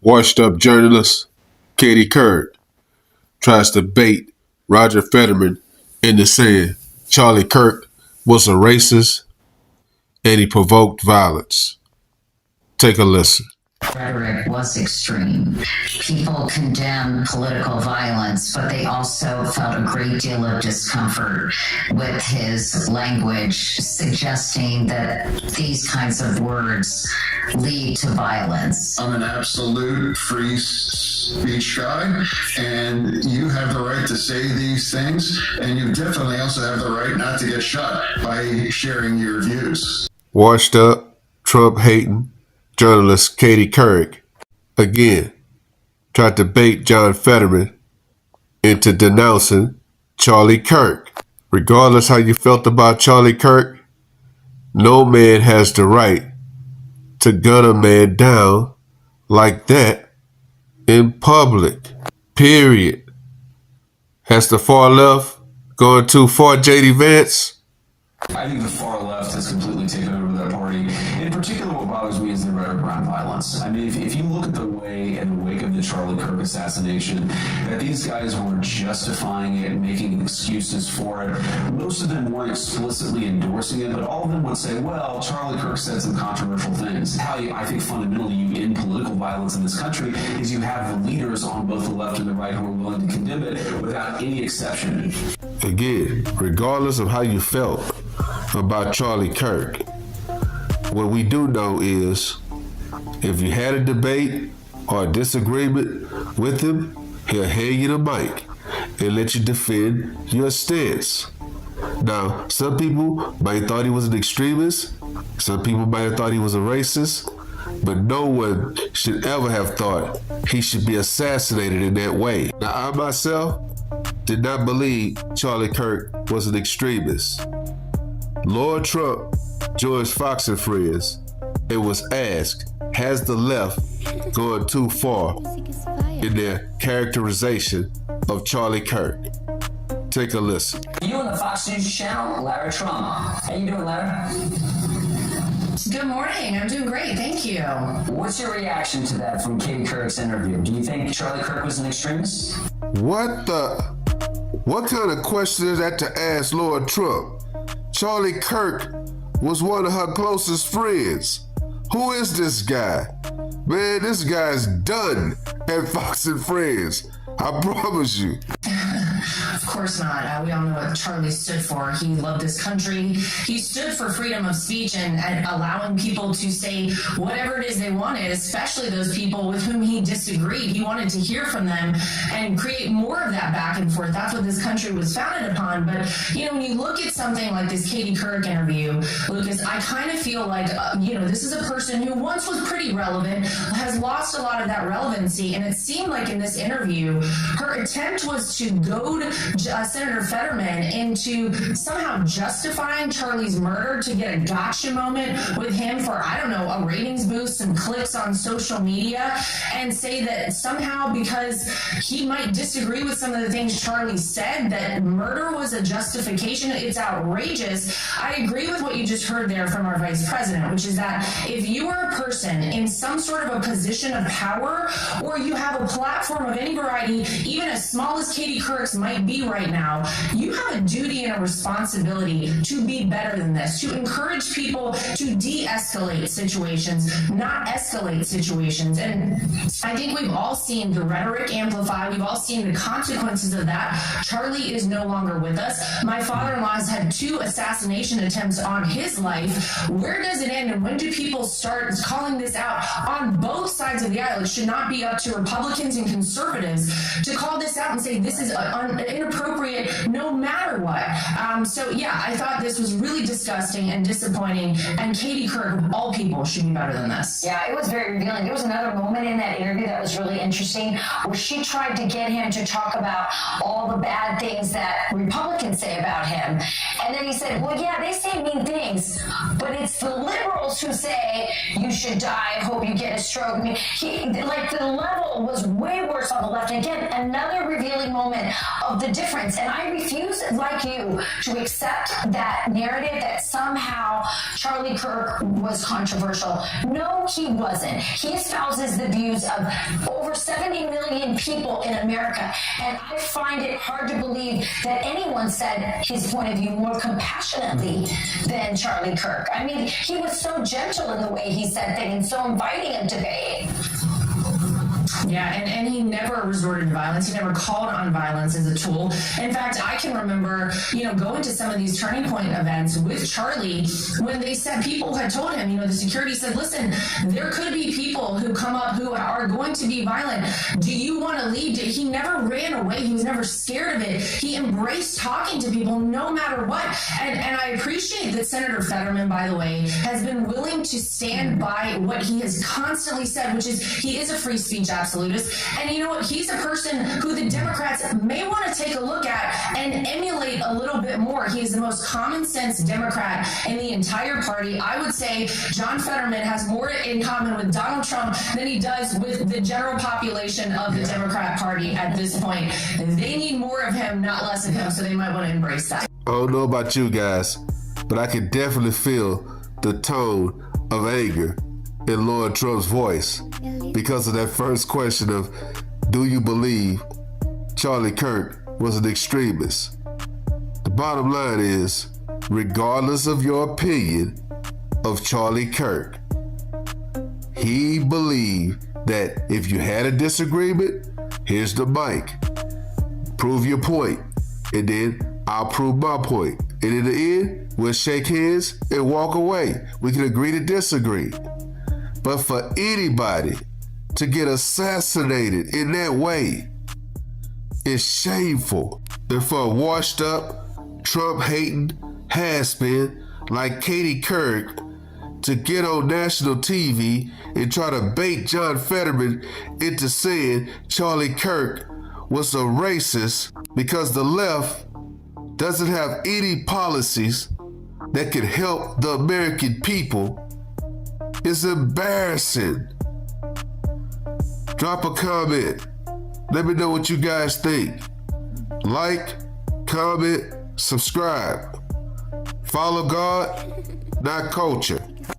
Washed-up journalist Katie Couric tries to bait Roger Fetterman into saying Charlie Kirk was a racist and he provoked violence. Take a listen. Rhetoric was extreme. People condemned political violence, but they also felt a great deal of discomfort with his language, suggesting that these kinds of words lead to violence. I'm an absolute free speech guy, and you have the right to say these things, and you definitely also have the right not to get shot by sharing your views. Washed up, Trump-hating journalist Katie Couric again tried to bait John Fetterman into denouncing Charlie Kirk. Regardless how you felt about Charlie Kirk, no man has the right to gun a man down like that in public. Period. Has the far left gone too far, J.D. Vance? I think the far left has completely taken over that party. In particular, what bothers me is the rhetoric around violence. I mean, if you look at the way, in the wake of the Charlie Kirk assassination, that these guys were justifying it and making excuses for it. Most of them weren't explicitly endorsing it, but all of them would say, well, Charlie Kirk said some controversial things. How I think fundamentally you end political violence in this country is you have the leaders on both the left and the right who are willing to condemn it without any exception. Again, regardless of how you felt about Charlie Kirk, what we do know is if you had a debate or a disagreement with him, he'll hand you the mic and let you defend your stance. Now, some people might have thought he was an extremist, some people might have thought he was a racist, but no one should ever have thought he should be assassinated in that way. Now, I myself did not believe Charlie Kirk was an extremist. Lord Trump joins Fox and Friends and was asked, has the left gone too far in their characterization of Charlie Kirk? Take a listen. You on the Fox News channel, Larry Trump. How you doing, Larry? Good morning. I'm doing great. Thank you. What's your reaction to that from Katie Couric's interview? Do you think Charlie Kirk was an extremist? What kind of question is that to ask Lord Trump? Charlie Kirk was one of her closest friends. Who is this guy? Man, this guy's done at Fox and Friends. I promise you. Of course not. We all know what Charlie stood for. He loved this country. He stood for freedom of speech and allowing people to say whatever it is they wanted, especially those people with whom he disagreed. He wanted to hear from them and create more of that back and forth. That's what this country was founded upon. But, when you look at something like this Katie Couric interview, Lucas, I kind of feel like, this is a person who once was pretty relevant, has lost a lot of that relevancy. And it seemed like in this interview, her attempt was to goad Senator Fetterman into somehow justifying Charlie's murder to get a gotcha moment with him for, a ratings boost, some clicks on social media, and say that somehow because he might disagree with some of the things Charlie said, that murder was a justification. It's outrageous. I agree with what you just heard there from our vice president, which is that if you are a person in some sort of a position of power, or you have a platform of any variety, even as small as Katie Couric's might be right now, you have a duty and a responsibility to be better than this, to encourage people to de-escalate situations, not escalate situations. And I think we've all seen the rhetoric amplify. We've all seen the consequences of that. Charlie is no longer with us. My father-in-law has had 2 assassination attempts on his life. Where does it end, and when do people start calling this out on both sides of the aisle? It should not be up to Republicans and conservatives to call this out and say this is inappropriate no matter what. I thought this was really disgusting and disappointing, and Katie Couric, of all people, should be better than this. Yeah, it was very revealing. There was another moment in that interview that was really interesting where she tried to get him to talk about all the bad things that Republicans say about him. And then he said, well, yeah, they say mean things, but it's the liberals who say you should die, hope you get a stroke. I mean, the level was way worse on the left. And again, another revealing moment of the difference difference. And I refuse, like you, to accept that narrative that somehow Charlie Kirk was controversial. No, he wasn't. He espouses the views of over 70 million people in America. And I find it hard to believe that anyone said his point of view more compassionately than Charlie Kirk. I mean, he was so gentle in the way he said things and so inviting of debate. Yeah, and he never resorted to violence. He never called on violence as a tool. In fact, I can remember, going to some of these turning point events with Charlie when they said people had told him, the security said, listen, there could be people who come up who are going to be violent. Do you want to leave? He never ran away. He was never scared of it. He embraced talking to people no matter what. And I appreciate that Senator Fetterman, by the way, has been willing to stand by what he has constantly said, which is he is a free speech absolutist. And you know what? He's a person who the Democrats may want to take a look at and emulate a little bit more. He is the most common sense Democrat in the entire party. I would say John Fetterman has more in common with Donald Trump than he does with the general population of the Democrat Party at this point. They need more of him, not less of him, so they might want to embrace that. I don't know about you guys, but I can definitely feel the tone of anger in Lord Trump's voice because of that first question of, do you believe Charlie Kirk was an extremist? The bottom line is, regardless of your opinion of Charlie Kirk, he believed that if you had a disagreement, here's the mic. Prove your point, and then I'll prove my point. And in the end, we'll shake hands and walk away. We can agree to disagree. But for anybody to get assassinated in that way is shameful. And for a washed up, Trump-hating has-been like Katie Couric to get on national TV and try to bait John Fetterman into saying Charlie Kirk was a racist because the left doesn't have any policies that can help the American people is embarrassing. Drop a comment. Let me know what you guys think. Like, comment, subscribe. Follow God, not culture.